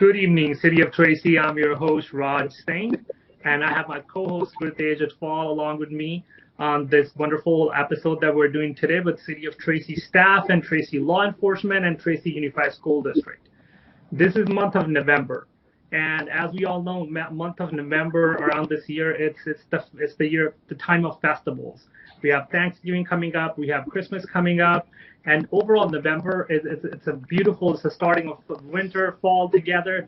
Good evening, City of Tracy. I'm your host, Raj Singh, and I have my co-host, Ritesh Atwal, along with me on this wonderful episode that we're doing today with City of Tracy staff and Tracy law enforcement and Tracy Unified School District. This is month of November, and as we all know, month of November around this year, it's the year, the time of festivals. We have Thanksgiving coming up, we have Christmas coming up, and overall November it's a beautiful. It's the starting of winter, fall together,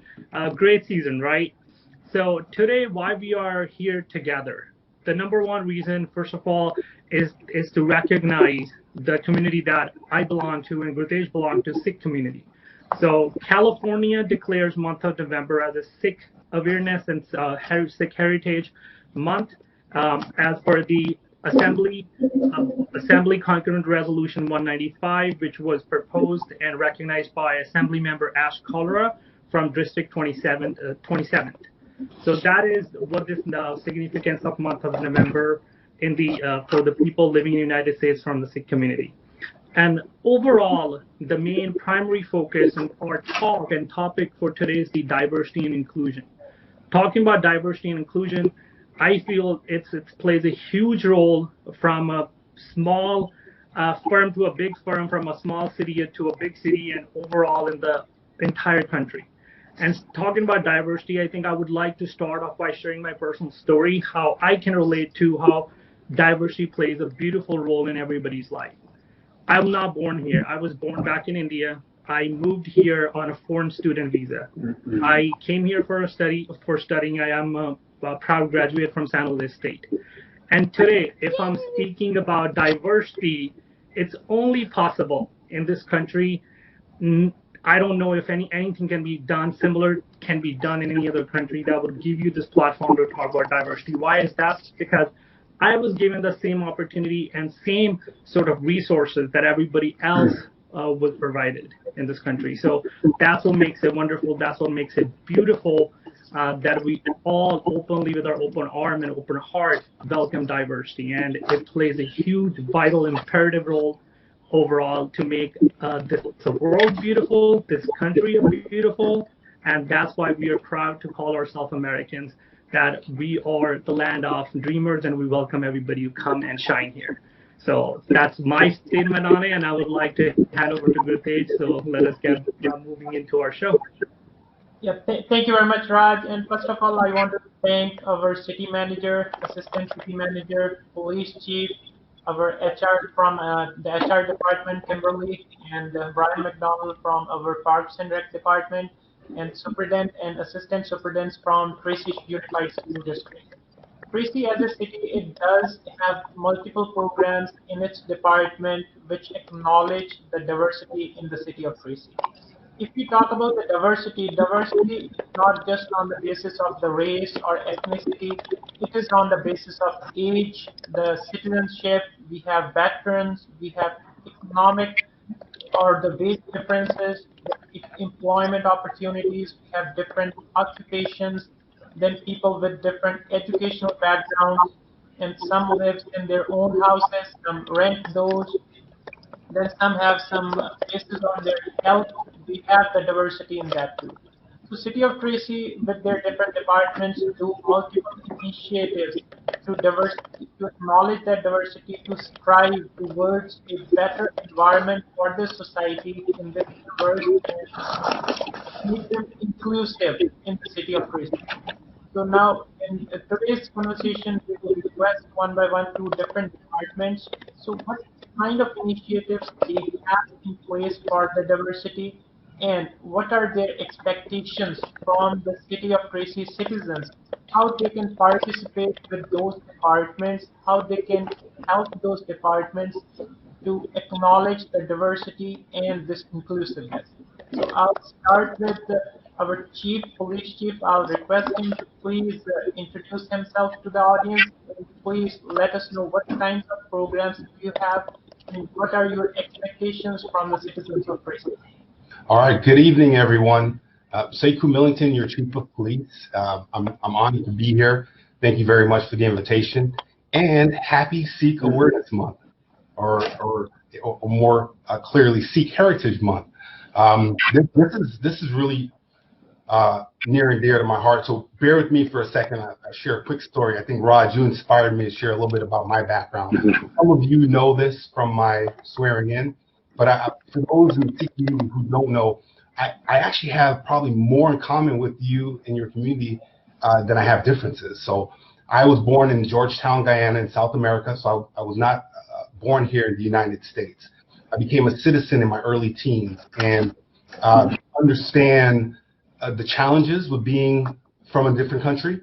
great season, right? So today, why we are here together? The number one reason, first of all, is to recognize the community that I belong to and Grutesh belong to, Sikh community. So California declares month of November as a Sikh awareness and Sikh heritage month, as per the Assembly Concurrent Resolution 195, which was proposed and recognized by Assembly Member Ash Cholera from District 27th. So that is what is the significance of month of November in the for the people living in the United States from the Sikh community. And overall, the main primary focus and our talk and topic for today is the diversity and inclusion. Talking about diversity and inclusion, I feel it plays a huge role from a small firm to a big firm, from a small city to a big city, and overall in the entire country. And talking about diversity, I think I would like to start off by sharing my personal story, how I can relate to how diversity plays a beautiful role in everybody's life. I'm not born here. I was born back in India. I moved here on a foreign student visa. I came here for studying. I am a proud graduate from San Jose State. And today, if I'm speaking about diversity, it's only possible in this country. I don't know if anything can be done similar can be done in any other country that would give you this platform to talk about diversity. Why is that? Because I was given the same opportunity and same sort of resources that everybody else was provided in this country. So that's what makes it wonderful. That's what makes it beautiful, that we all openly, with our open arm and open heart, welcome diversity. And it plays a huge, vital, imperative role overall to make the world beautiful, this country beautiful. And that's why we are proud to call ourselves Americans, that we are the land of dreamers and we welcome everybody who come and shine here. So that's my statement on it, and I would like to hand over to Grutesh. So let us get moving into our show. Yeah, thank you very much, Raj. And first of all, I want to thank our city manager, assistant city manager, police chief, our HR from the HR department, Kimberly, and Brian McDonald from our Parks and Rec department, and superintendent and assistant superintendents from Tracy Unified School District. Tracy as a city, it does have multiple programs in its department which acknowledge the diversity in the city of Tracy. If we talk about the diversity is not just on the basis of the race or ethnicity, it is on the basis of age, the citizenship, we have veterans, we have economic or the wage differences, employment opportunities, we have different occupations, then people with different educational backgrounds, and some live in their own houses, some rent those, then some have some basis on their health. We have the diversity in that too. So City of Tracy, with their different departments, do multiple initiatives to diversity, to acknowledge that diversity, to strive towards a better environment for the society in this diverse and make them inclusive in the City of Tracy. So now in today's conversation, we will request one by one to different departments. So what kind of initiatives they have in place for the diversity, and what are their expectations from the City of Tracy citizens, how they can participate with those departments, how they can help those departments to acknowledge the diversity and this inclusiveness. So I'll start with our police chief. I'll request him to please introduce himself to the audience. And please let us know what kinds of programs you have and what are your expectations from the citizens of Tracy. All right, good evening, everyone. Sekou Millington, your chief of police. I'm honored to be here. Thank you very much for the invitation. And happy Sikh Awareness Month, or more clearly, Sikh Heritage Month. This is really near and dear to my heart. So bear with me for a second. I share a quick story. I think, Rod, you inspired me to share a little bit about my background. Some of you know this from my swearing in, but for those in the Sikh community who don't know, I actually have probably more in common with you and your community than I have differences. So I was born in Georgetown, Guyana in South America, so I was not born here in the United States. I became a citizen in my early teens and understand the challenges with being from a different country.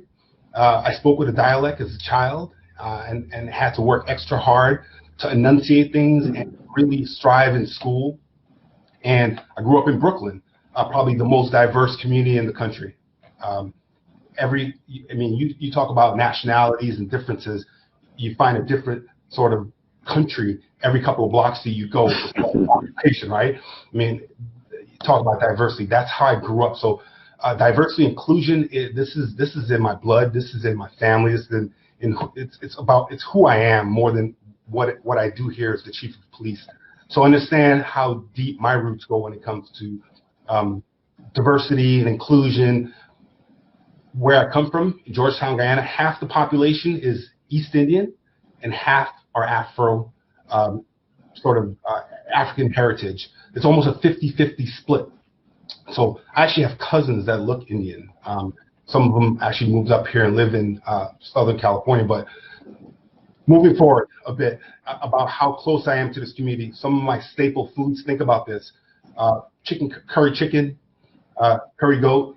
I spoke with a dialect as a child and had to work extra hard to enunciate things and really strive in school. And I grew up in Brooklyn, probably the most diverse community in the country. You talk about nationalities and differences, you find a different sort of country every couple of blocks that you go, right? I mean, you talk about diversity. That's how I grew up. So diversity, inclusion, this is in my blood. This is in my family. It's who I am more than what I do here as the chief of police. So understand how deep my roots go when it comes to diversity and inclusion. Where I come from, Georgetown, Guyana, half the population is East Indian and half are Afro, African heritage. It's almost a 50-50 split. So I actually have cousins that look Indian. Some of them actually moved up here and live in Southern California. But moving forward a bit about how close I am to this community, some of my staple foods, think about this: curry chicken, curry goat,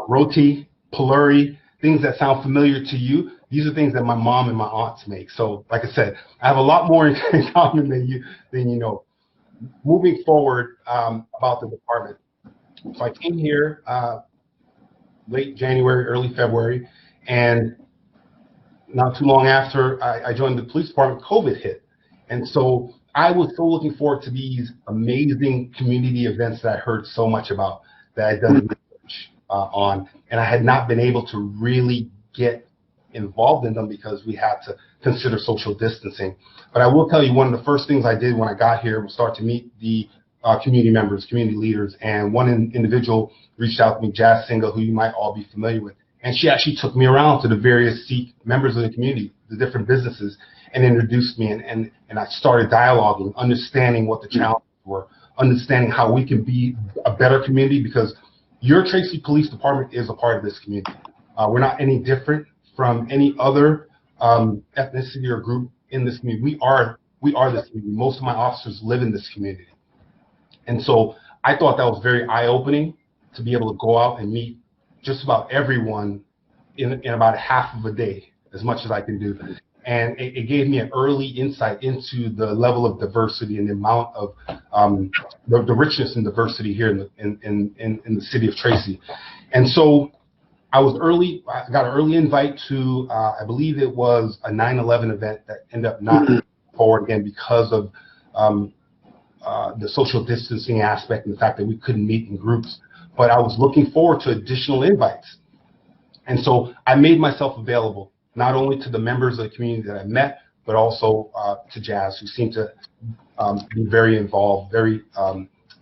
roti, puluri, things that sound familiar to you. These are things that my mom and my aunts make. So, like I said, I have a lot more in common than you know. Moving forward about the department. So I came here late January, early February, and not too long after I joined the police department, COVID hit. And so I was so looking forward to these amazing community events that I heard so much about, that I'd done research on, and I had not been able to really get involved in them because we had to consider social distancing. But I will tell you, one of the first things I did when I got here was start to meet the community members, community leaders, and one individual reached out to me, Jazz Singhal, who you might all be familiar with, and she actually took me around to the various Sikh members of the community, the different businesses, and introduced me, and I started dialoguing, understanding what the challenges were, understanding how we can be a better community, because your Tracy Police Department is a part of this community. We're not any different from any other ethnicity or group in this community. We are this community. Most of my officers live in this community. And so I thought that was very eye-opening to be able to go out and meet just about everyone in about a half of a day, as much as I can do. And it gave me an early insight into the level of diversity and the amount of the richness and diversity here in the city of Tracy. And so I got an early invite to, I believe it was a 9/11 event that ended up not moving forward again because of the social distancing aspect and the fact that we couldn't meet in groups. But I was looking forward to additional invites. And so I made myself available, not only to the members of the community that I met, but also to Jazz, who seemed to be very involved, very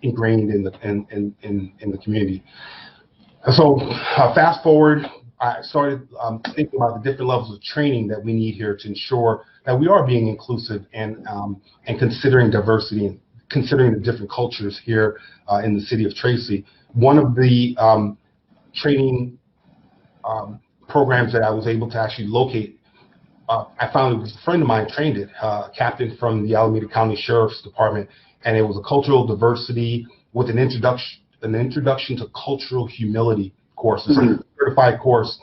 ingrained in the community. So fast forward, I started thinking about the different levels of training that we need here to ensure that we are being inclusive and considering diversity and considering the different cultures here in the city of Tracy. One of the training programs that I was able to actually locate, I found it was a friend of mine trained it, a captain from the Alameda County Sheriff's Department, and it was a cultural diversity with an introduction to cultural humility course. It's a certified course,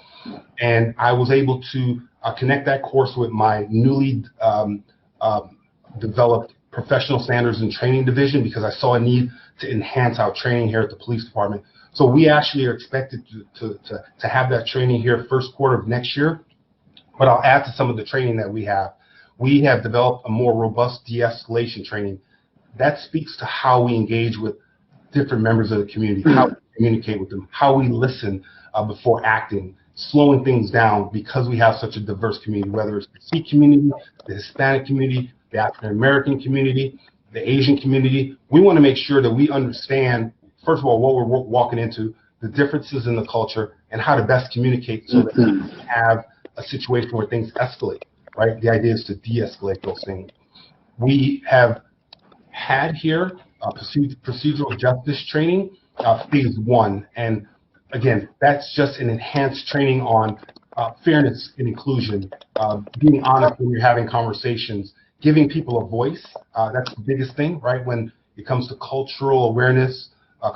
and I was able to connect that course with my newly developed professional standards and training division, because I saw a need to enhance our training here at the police department. So we actually are expected to have that training here first quarter of next year. But I'll add to some of the training that we have. We have developed a more robust de-escalation training that speaks to how we engage with different members of the community, how we communicate with them, how we listen before acting, slowing things down, because we have such a diverse community, whether it's the Sikh community, the Hispanic community, the African American community, the Asian community. We want to make sure that we understand, first of all, what we're walking into, the differences in the culture, and how to best communicate so that we can have a situation where things escalate, right? The idea is to de-escalate those things. We have had here procedural justice training, phase 1, and again, that's just an enhanced training on fairness and inclusion, being honest when you're having conversations, giving people a voice. That's the biggest thing, right? When it comes to cultural awareness,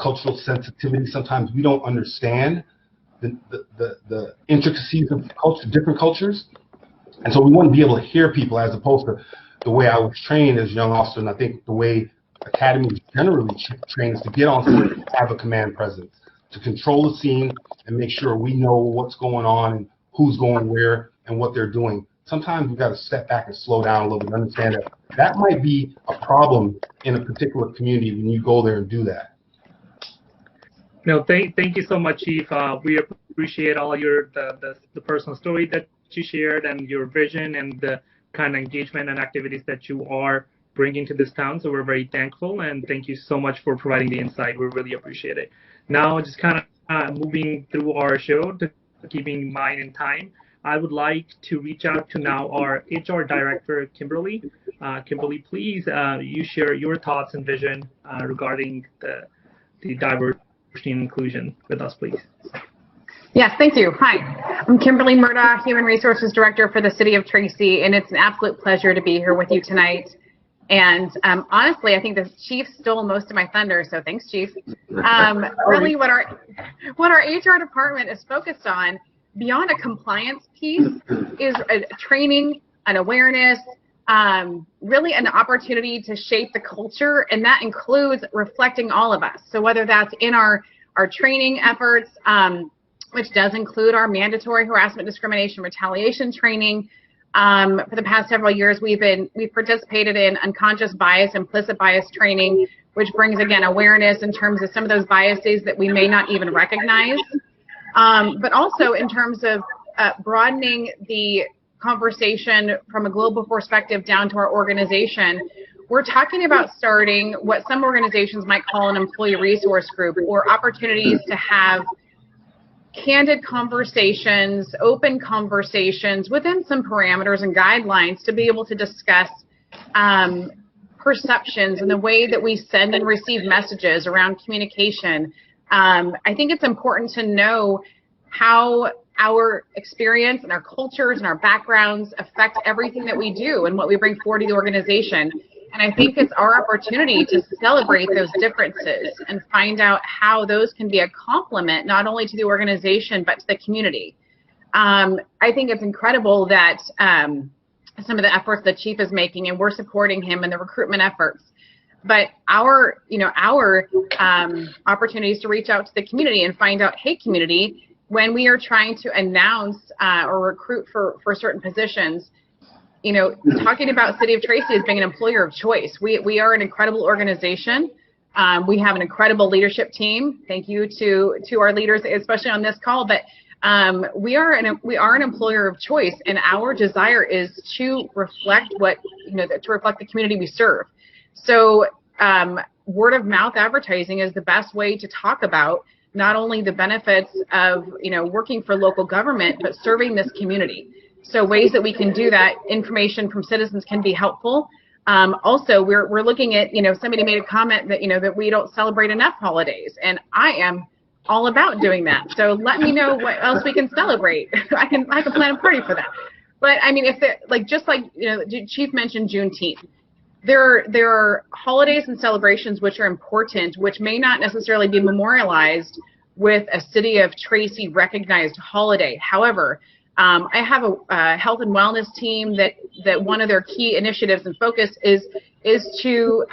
cultural sensitivity, sometimes we don't understand the intricacies of different cultures. And so we want to be able to hear people, as opposed to the way I was trained as a young officer, and I think the way academies generally train is to get on scene and have a command presence, to control the scene and make sure we know what's going on and who's going where and what they're doing. Sometimes we've got to step back and slow down a little bit and understand that that might be a problem in a particular community when you go there and do that. No, thank you so much, Chief. We appreciate all the personal story that you shared and your vision and the kind of engagement and activities that you are bringing to this town. So we're very thankful, and thank you so much for providing the insight. We really appreciate it. Now, just kind of moving through our show, to keeping in mind in time, I would like to reach out to now our HR Director, Kimberly. Kimberly, please, you share your thoughts and vision regarding the diversity and inclusion with us, please. Yes, thank you. Hi, I'm Kimberly Murdoch, Human Resources Director for the City of Tracy, and it's an absolute pleasure to be here with you tonight. And honestly, I think the Chief stole most of my thunder, so thanks, Chief. Really, what our HR department is focused on, beyond a compliance piece, is a training, an awareness, really an opportunity to shape the culture, and that includes reflecting all of us. So whether that's in our training efforts, which does include our mandatory harassment, discrimination, retaliation training. For the past several years, we've participated in unconscious bias, implicit bias training, which brings, again, awareness in terms of some of those biases that we may not even recognize. But also in terms of broadening the conversation from a global perspective down to our organization, we're talking about starting what some organizations might call an employee resource group, or opportunities to have candid conversations, open conversations within some parameters and guidelines to be able to discuss perceptions and the way that we send and receive messages around communication. I think it's important to know how our experience and our cultures and our backgrounds affect everything that we do and what we bring forward to the organization. And I think it's our opportunity to celebrate those differences and find out how those can be a complement, not only to the organization, but to the community. I think it's incredible that some of the efforts the Chief is making, and we're supporting him in the recruitment efforts. But our opportunities to reach out to the community and find out, hey, community, when we are trying to announce or recruit for certain positions, talking about City of Tracy as being an employer of choice. We are an incredible organization. We have an incredible leadership team. Thank you to our leaders, especially on this call. But we are an employer of choice, and our desire is to reflect the community we serve. So word of mouth advertising is the best way to talk about not only the benefits of working for local government, but serving this community. So ways that we can do that, information from citizens can be helpful. Also, we're looking at, somebody made a comment that, that we don't celebrate enough holidays, and I am all about doing that. So let me know what else we can celebrate. I can plan a party for that. But I mean, if the Chief mentioned Juneteenth, there are holidays and celebrations which are important, which may not necessarily be memorialized with a City of Tracy recognized holiday. However, I have a health and wellness team that one of their key initiatives and focus is to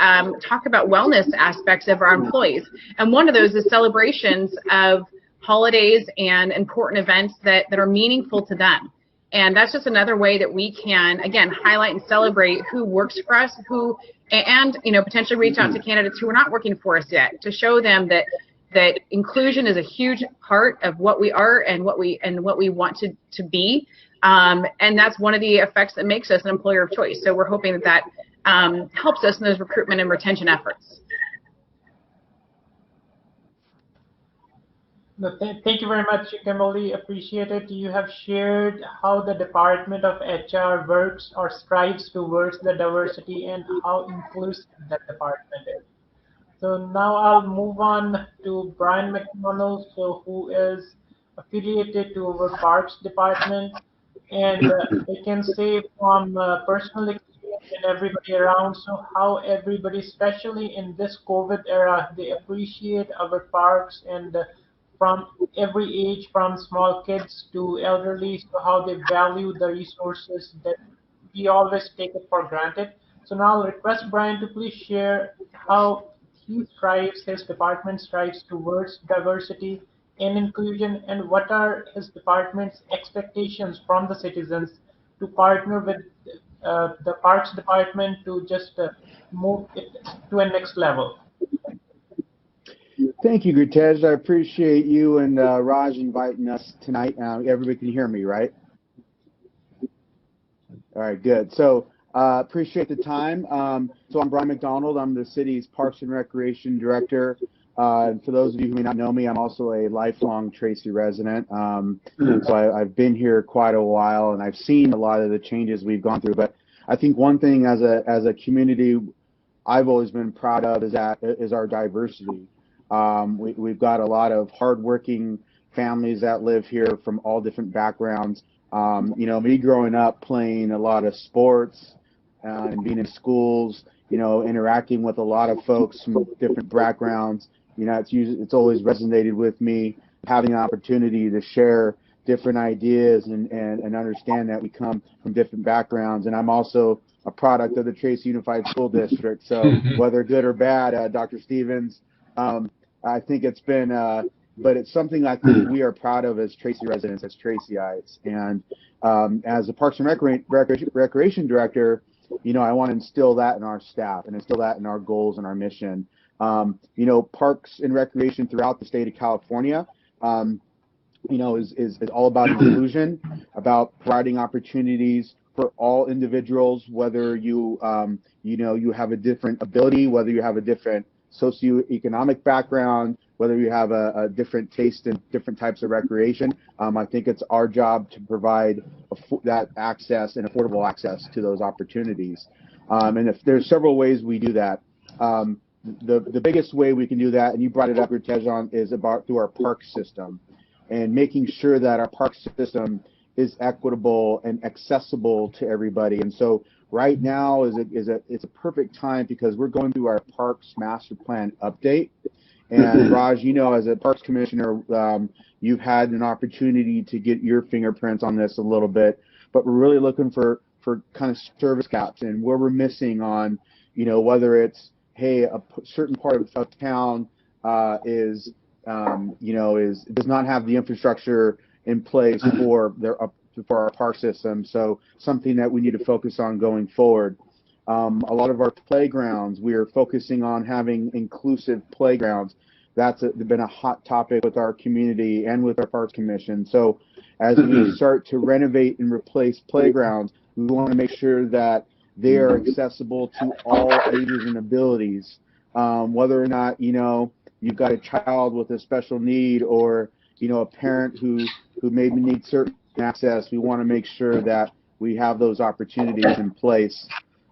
talk about wellness aspects of our employees. And one of those is celebrations of holidays and important events that are meaningful to them. And that's just another way that we can, again, highlight and celebrate who works for us, and potentially reach out to candidates who are not working for us yet, to show them that inclusion is a huge part of what we are and what we want to be. And that's one of the effects that makes us an employer of choice. So we're hoping that helps us in those recruitment and retention efforts. No, thank you very much, Kimberly. Appreciate it. You have shared how the Department of HR works or strives towards the diversity and how inclusive that department is. So now I'll move on to Brian McDonald, so who is affiliated to our Parks Department. And I can say from personal experience and everybody around, so how everybody, especially in this COVID era, they appreciate our parks and from every age, from small kids to elderly, so how they value the resources that we always take it for granted. So now I'll request Brian to please share how his department strives towards diversity and inclusion, and what are his department's expectations from the citizens to partner with the Parks Department to just move it to a next level. Thank you, Gurtej. I appreciate you and Raj inviting us tonight. Everybody can hear me, right? All right, good. So appreciate the time. So I'm Brian McDonald. I'm the city's Parks and Recreation Director. And for those of you who may not know me, I'm also a lifelong Tracy resident. So I've been here quite a while, and I've seen a lot of the changes we've gone through. But I think one thing as a community I've always been proud of is our diversity. We've got a lot of hardworking families that live here from all different backgrounds. Me growing up playing a lot of sports and being in schools, interacting with a lot of folks from different backgrounds, it's always resonated with me, having an opportunity to share different ideas and understand that we come from different backgrounds. And I'm also a product of the Tracy Unified School District. So whether good or bad, Dr. Stevens, I think it's been, but it's something I think we are proud of as Tracy residents, as Tracyites. And as a Parks and Recreation Director, I want to instill that in our staff and instill that in our goals and our mission. Parks and recreation throughout the state of California, is all about inclusion, about providing opportunities for all individuals, whether you have a different ability, whether you have a different socioeconomic background, whether you have a different taste in different types of recreation. I think it's our job to provide that access and affordable access to those opportunities. And if there's several ways we do that. The biggest way we can do that, and you brought it up, Tejon, is about through our park system and making sure that our park system is equitable and accessible to everybody. And so right now it's a perfect time because we're going through our Parks Master Plan update. And Raj, as a Parks Commissioner, you've had an opportunity to get your fingerprints on this a little bit, but we're really looking for kind of service gaps and where we're missing on, whether it's, hey, a certain part of town does not have the infrastructure in place for our park system. So something that we need to focus on going forward. A lot of our playgrounds, we are focusing on having inclusive playgrounds. That's been a hot topic with our community and with our Parks Commission. So as we start to renovate and replace playgrounds, we want to make sure that they are accessible to all ages and abilities. Whether or not, you've got a child with a special need or, a parent who maybe needs certain access, we want to make sure that we have those opportunities in place.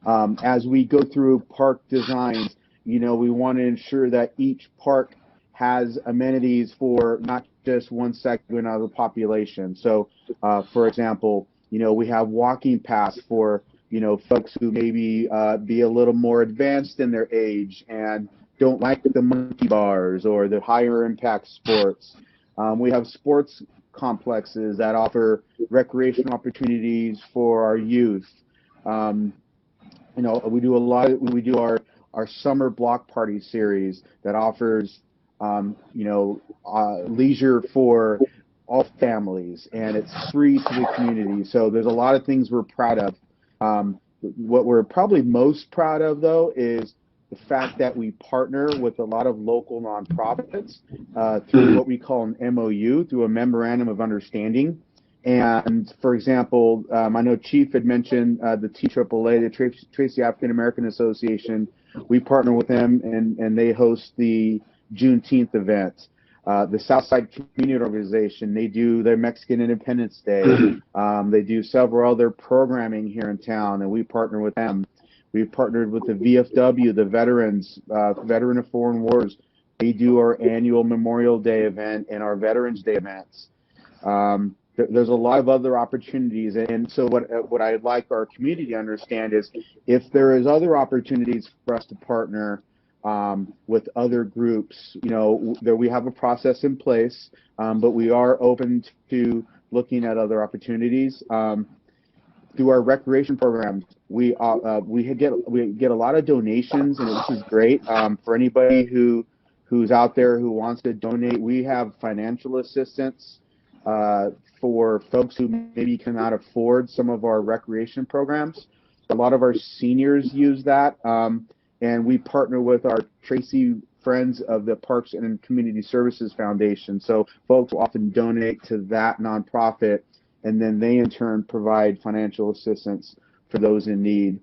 As we go through park designs, we want to ensure that each park has amenities for not just one segment of the population. So, for example, we have walking paths for, folks who maybe be a little more advanced in their age and don't like the monkey bars or the higher impact sports. We have sports complexes that offer recreational opportunities for our youth. We do our summer block party series that offers, leisure for all families, and it's free to the community. So there's a lot of things we're proud of. What we're probably most proud of, though, is the fact that we partner with a lot of local nonprofits through what we call an MOU, through a Memorandum of Understanding. And for example, I know Chief had mentioned the TAAA, the Tracy African American Association. We partner with them, and they host the Juneteenth event. The Southside Community Organization, they do their Mexican Independence Day. They do several other programming here in town, and we partner with them. We've partnered with the VFW, the Veterans, Veteran of Foreign Wars. They do our annual Memorial Day event and our Veterans Day events. There's a lot of other opportunities, and so what I'd like our community to understand is if there is other opportunities for us to partner with other groups, you know, that we have a process in place, but we are open to looking at other opportunities. Through our recreation programs, we get a lot of donations, and this is great for anybody who's out there who wants to donate. We have financial assistance for folks who maybe cannot afford some of our recreation programs. A lot of our seniors use that, and we partner with our Tracy Friends of the Parks and Community Services Foundation. So folks will often donate to that nonprofit, and then they in turn provide financial assistance for those in need.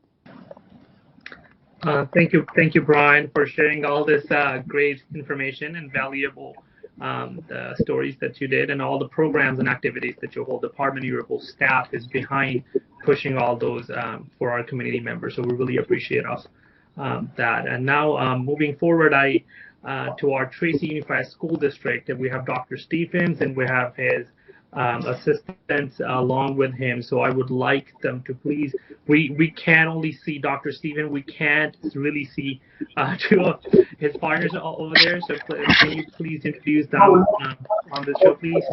Thank you, Brian, for sharing all this great information and valuable the stories that you did and all the programs and activities that your whole department, your whole staff is behind pushing all those for our community members. So we really appreciate that. And now moving forward, to our Tracy Unified School District, and we have Dr. Stephens and we have his assistants along with him. So I would like them to please, we can only see Dr. Stephens, we can't really see two of his partners over there. So can you please introduce them on the show, please?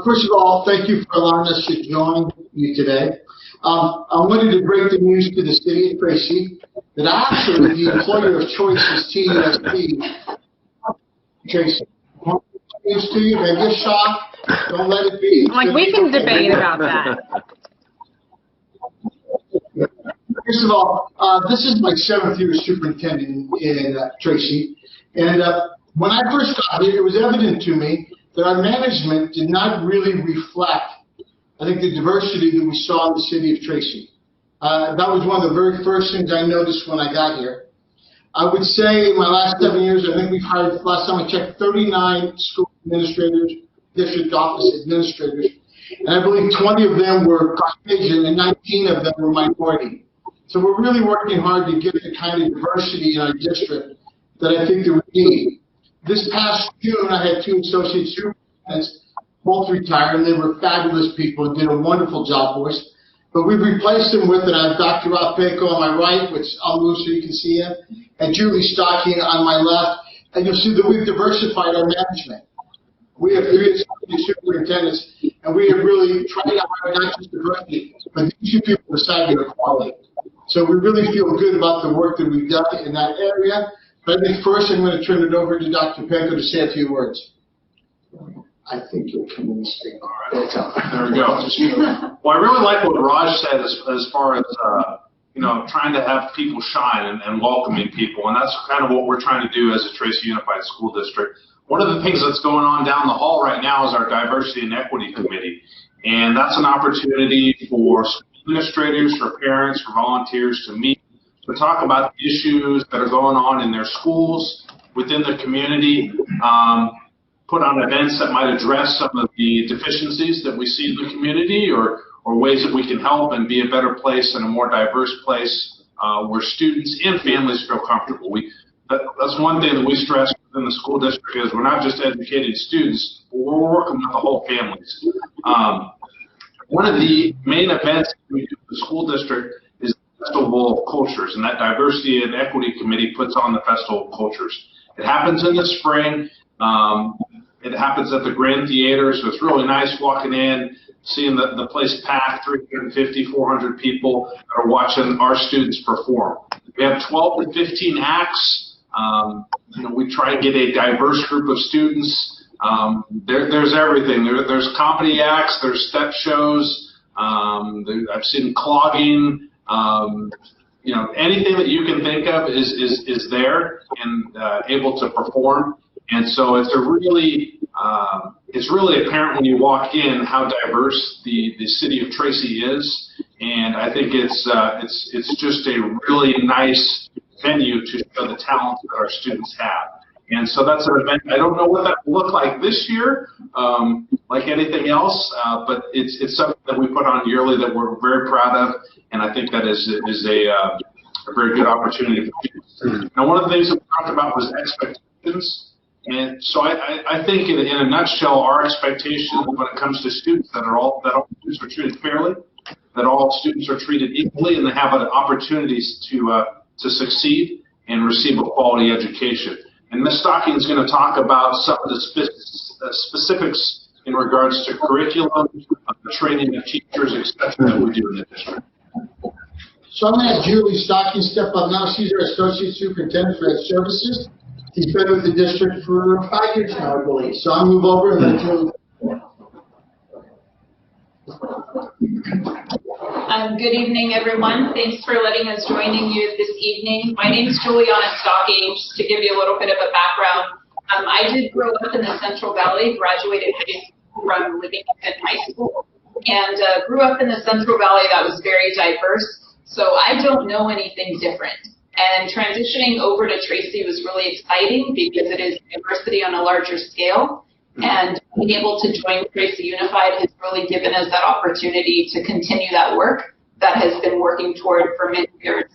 First of all, thank you for allowing us to join you today. I wanted to break the news to the city of Tracy that actually the employer of choice is TUSP. Tracy, news to you, maybe a shock. Don't let it be. Like, we can debate about that. First of all, this is my 7th year as superintendent in Tracy, and when I first got here, it was evident to me that our management did not really reflect, I think, the diversity that we saw in the city of Tracy. That was one of the very first things I noticed when I got here. I would say in my last 7 years, I think we've hired, last time I checked, 39 school administrators, district office administrators, and I believe 20 of them were Caucasian and 19 of them were minority. So we're really working hard to get the kind of diversity in our district that I think that we need. This past June, I had 2 associate superintendents, both retired, and they were fabulous people and did a wonderful job for us. But we've replaced them with, and I have Dr. Rob Pinko on my right, which I'll move so you can see him, and Julie Stocking on my left. And you'll see that we've diversified our management. We have 3 superintendents, and we have really tried to hire not just diversity, but these 2 people beside their quality. So we really feel good about the work that we've done in that area. But I think first I'm going to turn it over to Dr. Pinko to say a few words. I think you'll come in and speak. All right. There we go. Well, I really like what Raj said as far as, you know, trying to have people shine and welcoming people. And that's kind of what we're trying to do as a Tracy Unified School District. One of the things that's going on down the hall right now is our Diversity and Equity Committee. And that's an opportunity for school administrators, for parents, for volunteers to meet, to talk about the issues that are going on in their schools, within the community, put on events that might address some of the deficiencies that we see in the community or ways that we can help and be a better place and a more diverse place where students and families feel comfortable. That's one thing that we stress within the school district is we're not just educating students, but we're working with the whole families. One of the main events that we do in the school district is the Festival of Cultures, and that Diversity and Equity Committee puts on the Festival of Cultures. It happens in the spring. It happens at the Grand Theater, so it's really nice walking in, seeing the place packed, 350, 400 people that are watching our students perform. We have 12 to 15 acts. You know, we try to get a diverse group of students. There's everything. There's comedy acts, there's step shows. I've seen clogging. You know, anything that you can think of is there and able to perform. And so it's really apparent when you walk in how diverse the city of Tracy is, and I think it's just a really nice venue to show the talent that our students have. And so that's an event. I don't know what that will look like this year, like anything else, but it's something that we put on yearly that we're very proud of, and I think that is a very good opportunity for students. Now, one of the things that we talked about was expectations. And so I think in a nutshell, our expectation when it comes to students that all students are treated fairly, that all students are treated equally, and they have opportunities to succeed and receive a quality education. And Ms. Stocking is going to talk about some of the specifics in regards to curriculum, the training of teachers, etc. that we do in the district. So I'm going to have Julie Stocking step up now. She's our Associate Superintendent for Ed Services. She's been with the district for 5 years now, I believe. So I'll move over and let Julie. Good evening, everyone. Thanks for letting us joining you this evening. My name is Juliana Stocking. Just to give you a little bit of a background, I did grow up in the Central Valley, graduated high school from Livingston High School, and grew up in the Central Valley that was very diverse. So I don't know anything different. And transitioning over to Tracy was really exciting because it is diversity on a larger scale. And being able to join Tracy Unified has really given us that opportunity to continue that work that has been working toward for many years.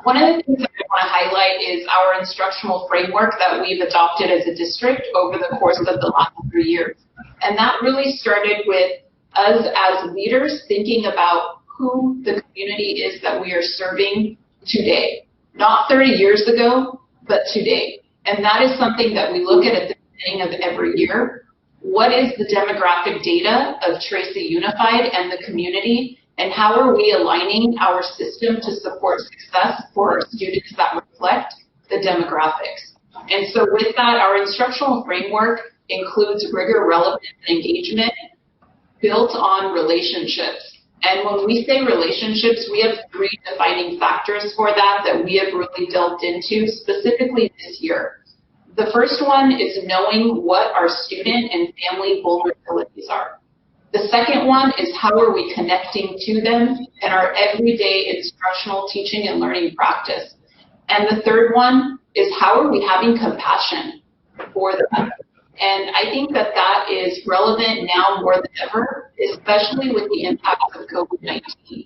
One of the things that I want to highlight is our instructional framework that we've adopted as a district over the course of the last 3 years. And that really started with us as leaders thinking about who the community is that we are serving today. Not 30 years ago, but today. And that is something that we look at the beginning of every year. What is the demographic data of Tracy Unified and the community, and how are we aligning our system to support success for our students that reflect the demographics? And so with that, our instructional framework includes rigor, relevance, and engagement built on relationships. And when we say relationships, we have 3 defining factors for that we have really delved into specifically this year. The first one is knowing what our student and family vulnerabilities are. The second one is how are we connecting to them in our everyday instructional teaching and learning practice. And the third one is how are we having compassion for them. And I think that that is relevant now more than ever, especially with the impacts of COVID-19.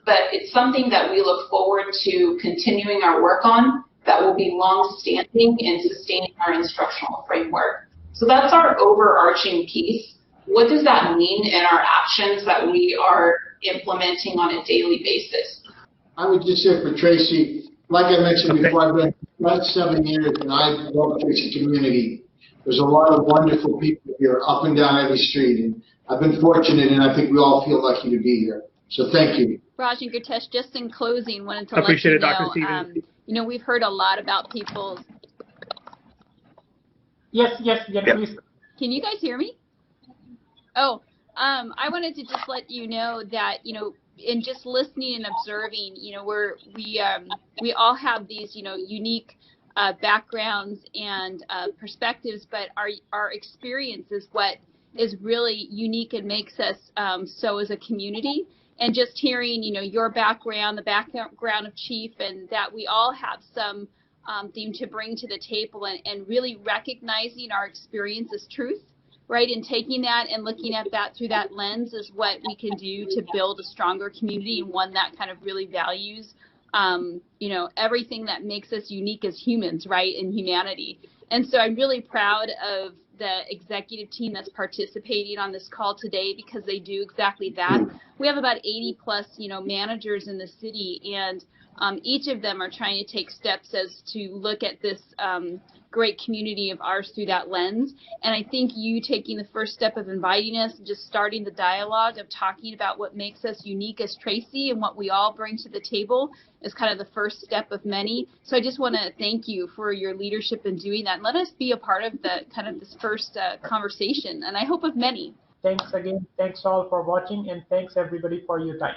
But it's something that we look forward to continuing our work on that will be long-standing in sustaining our instructional framework. So that's our overarching piece. What does that mean in our actions that we are implementing on a daily basis? I would just say for Tracy, like I mentioned before, I've been about 7 years and I love Tracy community. There's a lot of wonderful people here up and down every street, and I've been fortunate, and I think we all feel lucky to be here. So thank you. Raj and Gurtesh, just in closing, wanted to Appreciate let it, you Dr. know, Stevens. you know, we've heard a lot about people's. Yes, please. Can you guys hear me? Oh, I wanted to just let you know that, you know, in just listening and observing, you know, we all have these, you know, unique backgrounds and perspectives, but our experience is what is really unique and makes us so as a community. And just hearing, you know, your background, the background of Chief, and that we all have some theme to bring to the table, and really recognizing our experience as truth, right? And taking that and looking at that through that lens is what we can do to build a stronger community, and one that kind of really values you know, everything that makes us unique as humans, right, in humanity. And so I'm really proud of the executive team that's participating on this call today, because they do exactly that. We have about 80 plus, you know, managers in the city, and each of them are trying to take steps as to look at this great community of ours through that lens. And I think you taking the first step of inviting us, just starting the dialogue of talking about what makes us unique as Tracy and what we all bring to the table is kind of the first step of many. So I just want to thank you for your leadership in doing that, and let us be a part of the kind of this first conversation, and I hope of many. Thanks again. Thanks all for watching, and thanks everybody for your time.